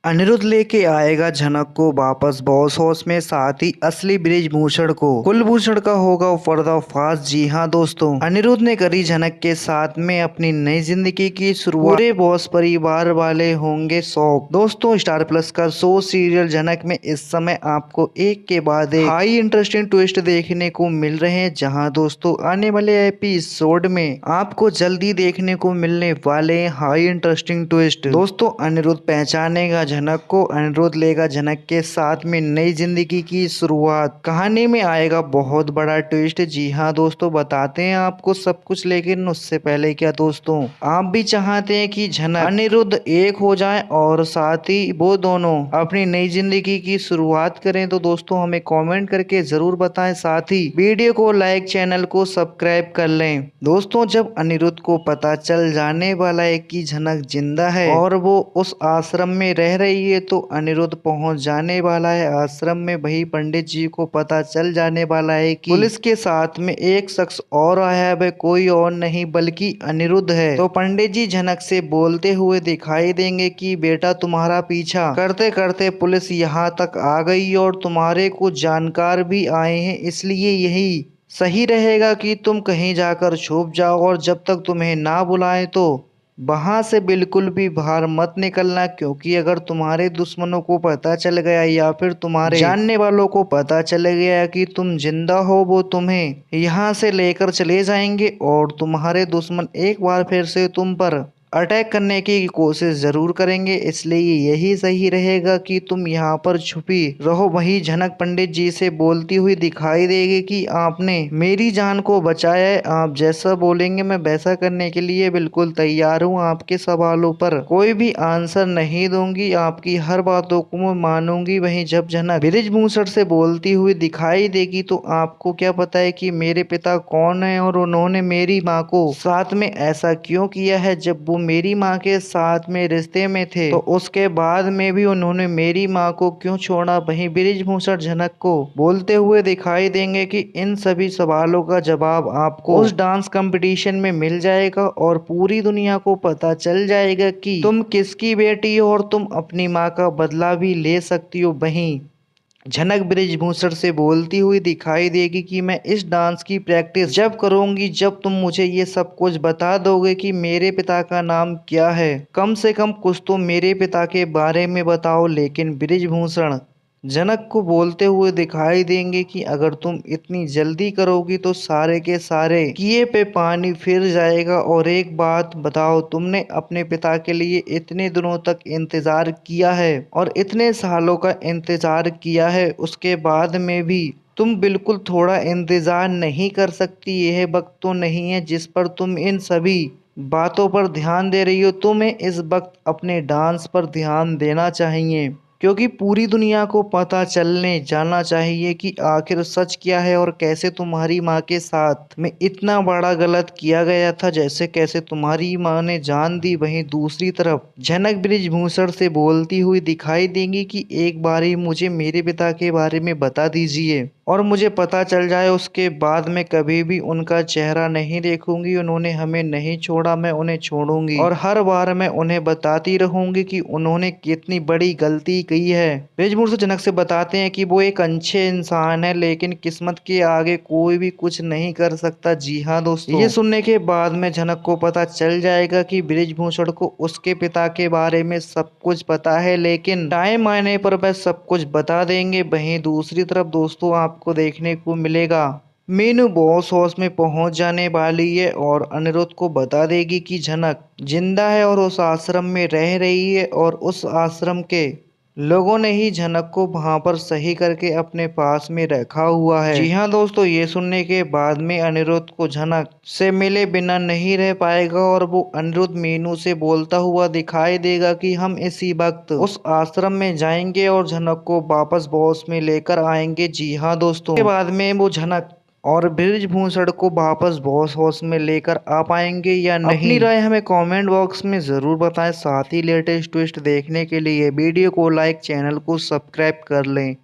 अनिरुद्ध लेके आएगा झनक को वापस बॉस हाउस में, साथ ही असली बृजभूषण को। कुलभूषण का होगा पर्दाफाश। जी हाँ दोस्तों, अनिरुद्ध ने करी झनक के साथ में अपनी नई जिंदगी की शुरुआत। पूरे बॉस परिवार वाले होंगे शौक। दोस्तों, स्टार प्लस का शो सीरियल झनक में इस समय आपको एक के बाद एक हाई इंटरेस्टिंग ट्विस्ट देखने को मिल रहे हैं, जहाँ दोस्तों आने वाले एपिसोड में आपको जल्दी देखने को मिलने वाले हाई इंटरेस्टिंग ट्विस्ट। दोस्तों, अनिरुद्ध पहचानेगा झनक को, अनिरुद्ध लेगा झनक के साथ में नई जिंदगी की शुरुआत। कहानी में आएगा बहुत बड़ा ट्विस्ट। जी हाँ दोस्तों, बताते हैं आपको सब कुछ, लेकिन उससे पहले क्या दोस्तों, आप भी चाहते हैं कि झनक अनिरुद्ध एक हो जाए और साथ ही वो दोनों अपनी नई जिंदगी की शुरुआत करें, तो दोस्तों हमें कमेंट करके जरूर बताएं। साथ ही वीडियो को लाइक, चैनल को सब्सक्राइब कर लें। दोस्तों, जब अनिरुद्ध को पता चल जाने वाला है कि झनक जिंदा है और वो उस आश्रम में रह रही है, तो अनिरुद्ध पहुंच जाने वाला है आश्रम में। वही पंडित जी को पता चल जाने वाला है कि पुलिस के साथ में एक शख्स और आया है, वह कोई और नहीं बल्कि अनिरुद्ध है। तो पंडित जी झनक से बोलते हुए दिखाई देंगे कि बेटा, तुम्हारा पीछा करते करते पुलिस यहाँ तक आ गई और तुम्हारे कुछ जानकार भी आए हैं, इसलिए यही सही रहेगा कि तुम कहीं जाकर छुप जाओ और जब तक तुम्हें ना बुलाए तो वहां से बिल्कुल भी बाहर मत निकलना, क्योंकि अगर तुम्हारे दुश्मनों को पता चल गया या फिर तुम्हारे जानने वालों को पता चल गया कि तुम जिंदा हो, वो तुम्हें यहाँ से लेकर चले जाएंगे और तुम्हारे दुश्मन एक बार फिर से तुम पर अटैक करने की कोशिश जरूर करेंगे। इसलिए यही सही रहेगा कि तुम यहाँ पर छुपी रहो। वही झनक पंडित जी से बोलती हुई दिखाई देगी कि आपने मेरी जान को बचाया है, आप जैसा बोलेंगे मैं वैसा करने के लिए बिल्कुल तैयार हूँ। आपके सवालों पर कोई भी आंसर नहीं दूंगी, आपकी हर बातों को मैं मानूंगी। वहीं जब झनक बृजभूषण से बोलती हुई दिखाई देगी, तो आपको क्या पता है कि मेरे पिता कौन है और उन्होंने मेरी माँ को साथ में ऐसा क्यों किया है। जब वो मेरी माँ के साथ में रिश्ते में थे, तो उसके बाद में भी उन्होंने मेरी माँ को क्यों छोड़ा। वहीं बृजभूषण झनक को बोलते हुए दिखाई देंगे कि इन सभी सवालों का जवाब आपको उस डांस कंपटीशन में मिल जाएगा और पूरी दुनिया को पता चल जाएगा कि तुम किसकी बेटी हो और तुम अपनी माँ का बदला भी ले सकती हो। वहीं झनक बृजभूषण से बोलती हुई दिखाई देगी कि मैं इस डांस की प्रैक्टिस जब करूंगी, जब तुम मुझे ये सब कुछ बता दोगे कि मेरे पिता का नाम क्या है। कम से कम कुछ तो मेरे पिता के बारे में बताओ। लेकिन बृजभूषण जनक को बोलते हुए दिखाई देंगे कि अगर तुम इतनी जल्दी करोगी तो सारे के सारे किए पे पानी फिर जाएगा। और एक बात बताओ, तुमने अपने पिता के लिए इतने दिनों तक इंतजार किया है और इतने सालों का इंतजार किया है, उसके बाद में भी तुम बिल्कुल थोड़ा इंतजार नहीं कर सकती। यह वक्त तो नहीं है जिस पर तुम इन सभी बातों पर ध्यान दे रही हो। तुम्हें इस वक्त अपने डांस पर ध्यान देना चाहिए, क्योंकि पूरी दुनिया को पता चलने जाना चाहिए कि आखिर सच क्या है और कैसे तुम्हारी माँ के साथ में इतना बड़ा गलत किया गया था, जैसे कैसे तुम्हारी माँ ने जान दी। वहीं दूसरी तरफ झनक बृजभूषण से बोलती हुई दिखाई देंगी कि एक बारी मुझे मेरे पिता के बारे में बता दीजिए और मुझे पता चल जाए, उसके बाद मैं कभी भी उनका चेहरा नहीं देखूंगी। उन्होंने हमें नहीं छोड़ा, मैं उन्हें छोड़ूंगी और हर बार मैं उन्हें बताती रहूंगी कि उन्होंने कितनी बड़ी गलती की है। बृजभूषण जनक से बताते हैं कि वो एक अच्छे इंसान है, लेकिन किस्मत के आगे कोई भी कुछ नहीं कर सकता। जी हाँ दोस्तों, ये सुनने के बाद में झनक को पता चल जाएगा कि बृजभूषण को उसके पिता के बारे में सब कुछ पता है, लेकिन टाइम आने पर वह सब कुछ बता देंगे। वहीं दूसरी तरफ दोस्तों, आपको देखने को मिलेगा मीनू बॉस हाउस में पहुंच जाने वाली है और अनिरुद्ध को बता देगी कि झनक जिंदा है और उस आश्रम में रह रही है और उस आश्रम के लोगों ने ही झनक को वहां पर सही करके अपने पास में रखा हुआ है। जी हाँ दोस्तों, ये सुनने के बाद में अनिरुद्ध को झनक से मिले बिना नहीं रह पाएगा और वो अनिरुद्ध मीनू से बोलता हुआ दिखाई देगा कि हम इसी वक्त उस आश्रम में जाएंगे और झनक को वापस बॉस में लेकर आएंगे। जी हाँ दोस्तों, के बाद में वो झनक और बृजभूषण को वापस बॉस हाउस में लेकर आ पाएंगे या नहीं, अपनी राय हमें कमेंट बॉक्स में जरूर बताएं। साथ ही लेटेस्ट ट्विस्ट देखने के लिए वीडियो को लाइक, चैनल को सब्सक्राइब कर लें।